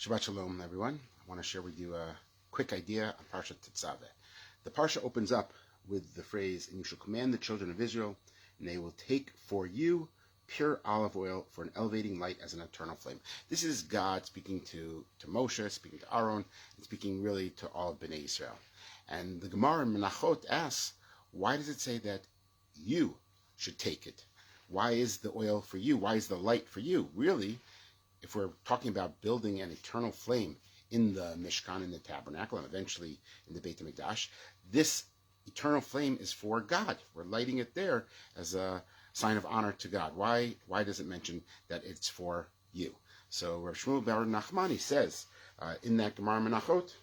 Shabbat Shalom, everyone. I want to share with you a quick idea on Parshat Tetzaveh. The Parsha opens up with the phrase, "And you shall command the children of Israel, and they will take for you pure olive oil for an elevating light as an eternal flame." This is God speaking to Moshe, speaking to Aaron, and speaking really to all of Bnei Israel. And the Gemara in Menachot asks, why does it say that you should take it? Why is the oil for you? Why is the light for you? Really, if we're talking about building an eternal flame in the Mishkan, in the tabernacle, and eventually in the Beit HaMikdash, this eternal flame is for God. We're lighting it there as a sign of honor to God. Why does it mention that it's for you? So Rav Shmuel bar Nachmani says in that Gemara Menachot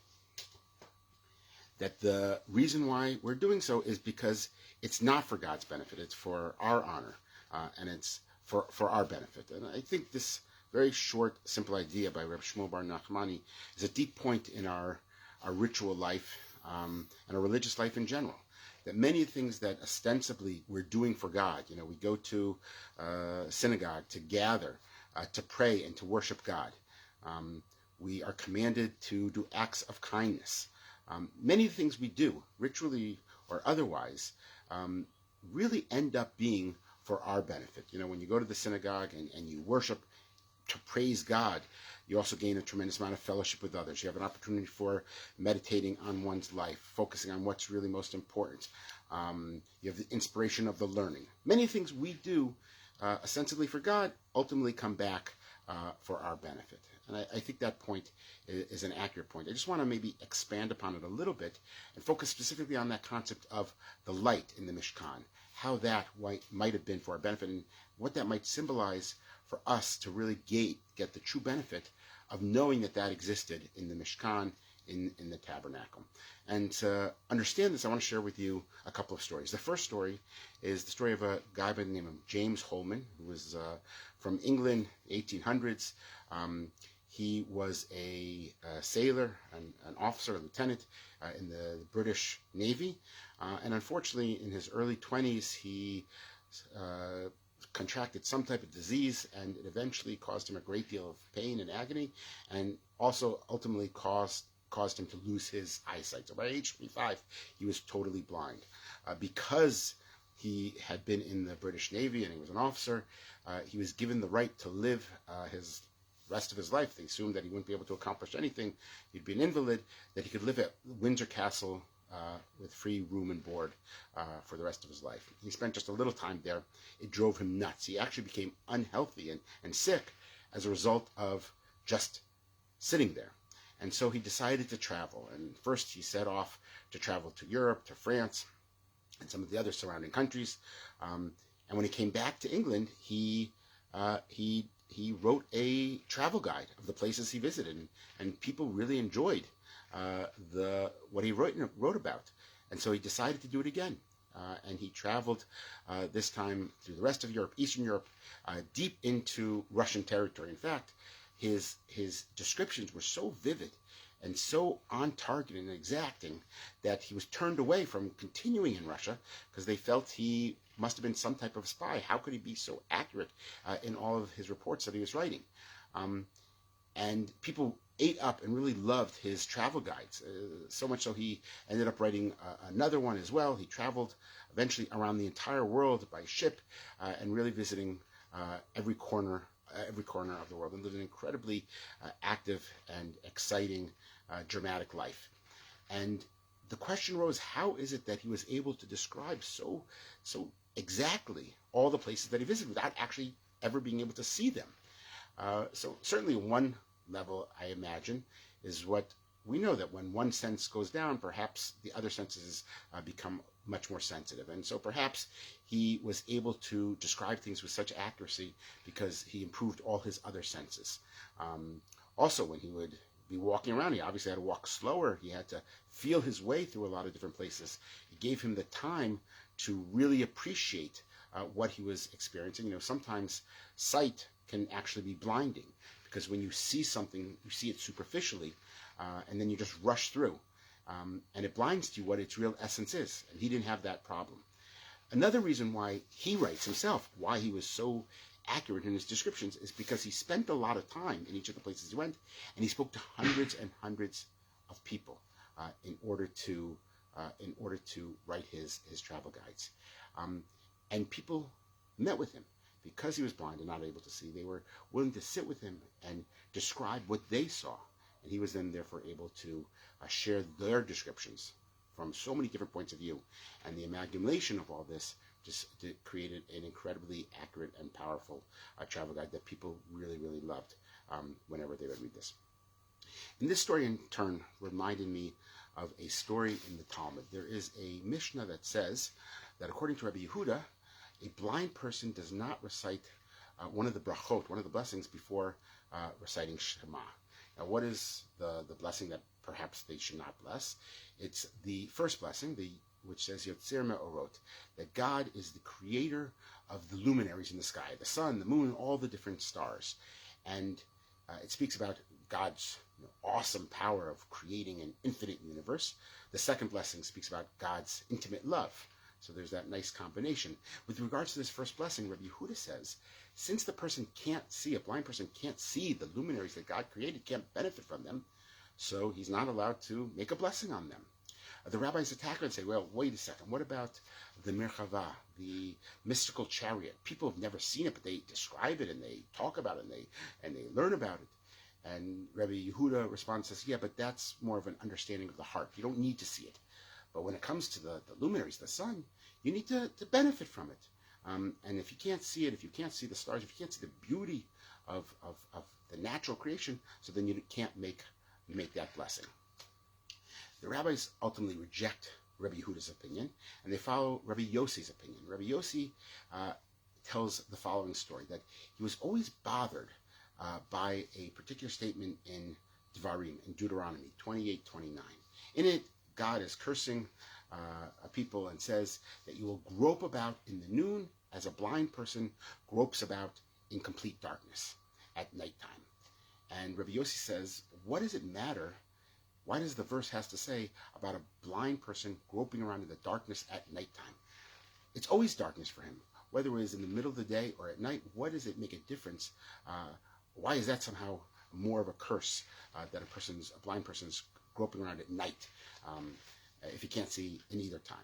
that the reason why we're doing so is because it's not for God's benefit. It's for our honor, and it's for our benefit. And I think this very short, simple idea by Reb Shmuel bar Nachmani is a deep point in our ritual life and our religious life in general. That many things that ostensibly we're doing for God, we go to synagogue to gather, to pray and to worship God. We are commanded to do acts of kindness. Many of the things we do, ritually or otherwise, really end up being for our benefit. When you go to the synagogue and you worship to praise God, you also gain a tremendous amount of fellowship with others. You have an opportunity for meditating on one's life, focusing on what's really most important. You have the inspiration of the learning. Many things we do ostensibly for God ultimately come back for our benefit. And I think that point is an accurate point. I just want to maybe expand upon it a little bit and focus specifically on that concept of the light in the Mishkan, how that might have been for our benefit, and what that might symbolize for us to really get the true benefit of knowing that existed in the Mishkan, in the tabernacle. And to understand this, I want to share with you a couple of stories. The first story is the story of a guy by the name of James Holman, who was from England, 1800s. He was a sailor, an officer, a lieutenant in the British Navy. And unfortunately, in his early 20s, he contracted some type of disease, and it eventually caused him a great deal of pain and agony, and also ultimately caused him to lose his eyesight. So by age 25, he was totally blind. Because he had been in the British Navy and he was an officer, he was given the right to live his rest of his life. They assumed that he wouldn't be able to accomplish anything. He'd be an invalid, that he could live at Windsor Castle with free room and board for the rest of his life. He spent just a little time there. It drove him nuts. He actually became unhealthy and sick as a result of just sitting there. And so he decided to travel. And first he set off to travel to Europe, to France, and some of the other surrounding countries. And when he came back to England, he wrote a travel guide of the places he visited, and people really enjoyed what he wrote about. And so he decided to do it again. And he traveled this time through the rest of Europe, Eastern Europe, deep into Russian territory. In fact, his descriptions were so vivid and so on target and exacting that he was turned away from continuing in Russia because they felt he must have been some type of spy. How could he be so accurate in all of his reports that he was writing? And people ate up and really loved his travel guides, so much so he ended up writing another one as well. He traveled eventually around the entire world by ship and really visiting every corner of the world, and lived an incredibly active and exciting, dramatic life. And the question arose, how is it that he was able to describe so exactly all the places that he visited without actually ever being able to see them? So certainly one level, I imagine, is what we know, that when one sense goes down, perhaps the other senses become much more sensitive. And so perhaps he was able to describe things with such accuracy because he improved all his other senses. Also, when he would be walking around, he obviously had to walk slower. He had to feel his way through a lot of different places. It gave him the time to really appreciate what he was experiencing. Sometimes sight can actually be blinding, because when you see something, you see it superficially, and then you just rush through. And it blinds to you what its real essence is. And he didn't have that problem. Another reason why he writes himself, why he was so accurate in his descriptions is because he spent a lot of time in each of the places he went, and he spoke to hundreds and hundreds of people in order to write his travel guides. And people met with him because he was blind and not able to see. They were willing to sit with him and describe what they saw, and he was then therefore able to share their descriptions from so many different points of view. And the amalgamation of all this just created an incredibly accurate and powerful travel guide that people really, really loved whenever they would read this. And this story in turn reminded me of a story in the Talmud. There is a Mishnah that says that according to Rabbi Yehuda, a blind person does not recite one of the brachot, one of the blessings, before reciting Shema. Now, what is the blessing that perhaps they should not bless? It's the first blessing, which says Yotzer Me'orot, that God is the creator of the luminaries in the sky, the sun, the moon, all the different stars. And it speaks about God's awesome power of creating an infinite universe. The second blessing speaks about God's intimate love. So there's that nice combination. With regards to this first blessing, Rabbi Yehuda says, since the person can't see, a blind person can't see the luminaries that God created, can't benefit from them, so he's not allowed to make a blessing on them. The rabbis attack her and say, well, wait a second, what about the Merkava, the mystical chariot? People have never seen it, but they describe it and they talk about it and they learn about it. And Rabbi Yehuda responds and says, yeah, but that's more of an understanding of the heart. You don't need to see it. But when it comes to the luminaries, the sun, you need to benefit from it. And if you can't see it, if you can't see the stars, if you can't see the beauty of the natural creation, so then you can't make that blessing. The rabbis ultimately reject Rabbi Yehuda's opinion, and they follow Rabbi Yossi's opinion. Rabbi Yossi tells the following story, that he was always bothered by a particular statement in Devarim, in Deuteronomy 28:29. In it, God is cursing a people and says that you will grope about in the noon as a blind person gropes about in complete darkness at nighttime. And Rabbi Yossi says, what does it matter? Why does the verse has to say about a blind person groping around in the darkness at nighttime? It's always darkness for him. Whether it is in the middle of the day or at night, what does it make a difference? Why is that somehow more of a curse that a blind person's groping around at night if he can't see in either time?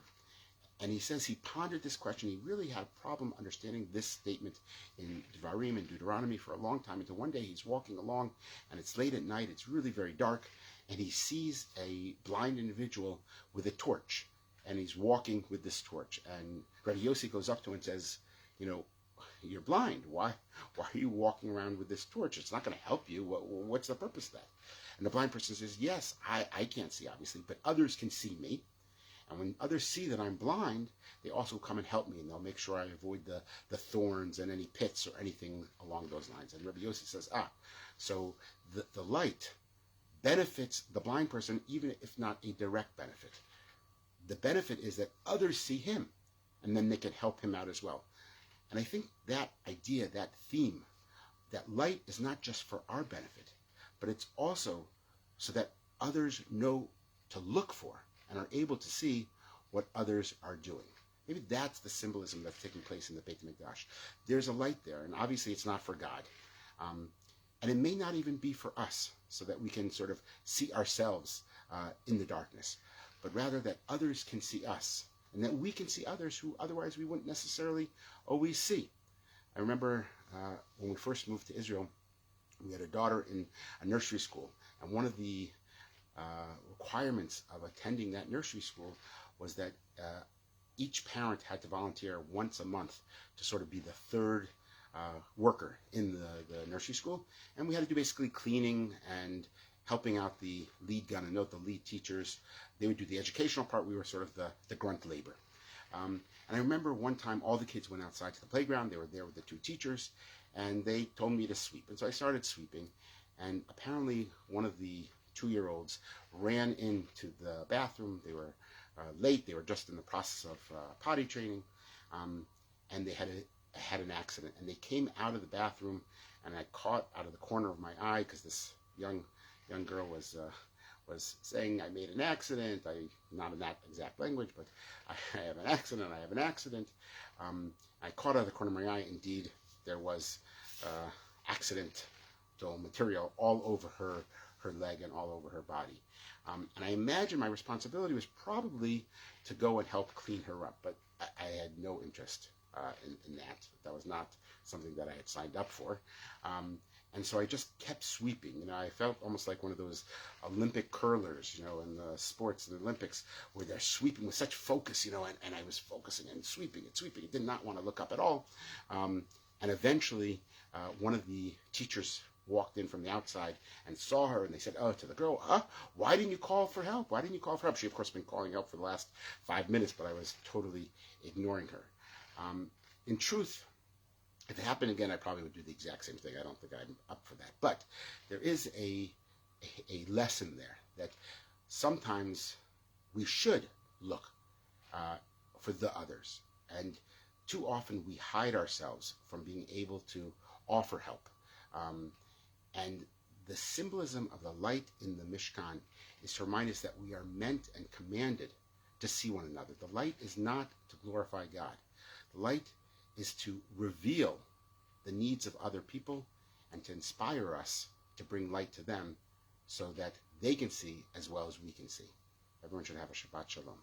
And he says he pondered this question. He really had a problem understanding this statement in Devarim and Deuteronomy for a long time, until one day he's walking along and it's late at night, it's really very dark, and he sees a blind individual with a torch, and he's walking with this torch. And Rabbi Yossi goes up to him and says, you're blind. Why are you walking around with this torch? It's not going to help you. What's the purpose of that? And the blind person says, yes, I can't see, obviously, but others can see me. And when others see that I'm blind, they also come and help me, and they'll make sure I avoid the thorns and any pits or anything along those lines. And Rabbi Yossi says, so the light benefits the blind person, even if not a direct benefit. The benefit is that others see him, and then they can help him out as well. And I think that idea, that theme, that light is not just for our benefit, but it's also so that others know to look for and are able to see what others are doing. Maybe that's the symbolism that's taking place in the Beit HaMikdash. There's a light there, and obviously it's not for God. And it may not even be for us, so that we can sort of see ourselves in the darkness, but rather that others can see us, and that we can see others who otherwise we wouldn't necessarily always see. I remember when we first moved to Israel, we had a daughter in a nursery school, and one of the requirements of attending that nursery school was that each parent had to volunteer once a month to sort of be the third worker in the nursery school. And we had to do basically cleaning and helping out the lead gun and note, the lead teachers. They would do the educational part. We were sort of the grunt labor. And I remember one time all the kids went outside to the playground. They were there with the two teachers, and they told me to sweep. And so I started sweeping, and apparently one of the 2-year-olds ran into the bathroom. They were late. They were just in the process of potty training, and they had an accident. And they came out of the bathroom, and I caught out of the corner of my eye, because this young girl was saying, I made an accident. Not in that exact language, but I have an accident. I have an accident. I caught out of the corner of my eye. Indeed, there was accidental material all over her leg and all over her body. And I imagine my responsibility was probably to go and help clean her up, but I had no interest in that. That was not something that I had signed up for. And so I just kept sweeping. I felt almost like one of those Olympic curlers, in the sports, in the Olympics, where they're sweeping with such focus, and I was focusing and sweeping and sweeping. I did not want to look up at all. And eventually, one of the teachers walked in from the outside and saw her, and they said, "Oh, to the girl, why didn't you call for help? Why didn't you call for help?" She, of course, been calling help for the last 5 minutes, but I was totally ignoring her. In truth, if it happened again, I probably would do the exact same thing. I don't think I'm up for that. But there is a lesson there that sometimes we should look for the others. And too often we hide ourselves from being able to offer help. And the symbolism of the light in the Mishkan is to remind us that we are meant and commanded to see one another. The light is not to glorify God. The light is to reveal the needs of other people and to inspire us to bring light to them so that they can see as well as we can see. Everyone should have a Shabbat Shalom.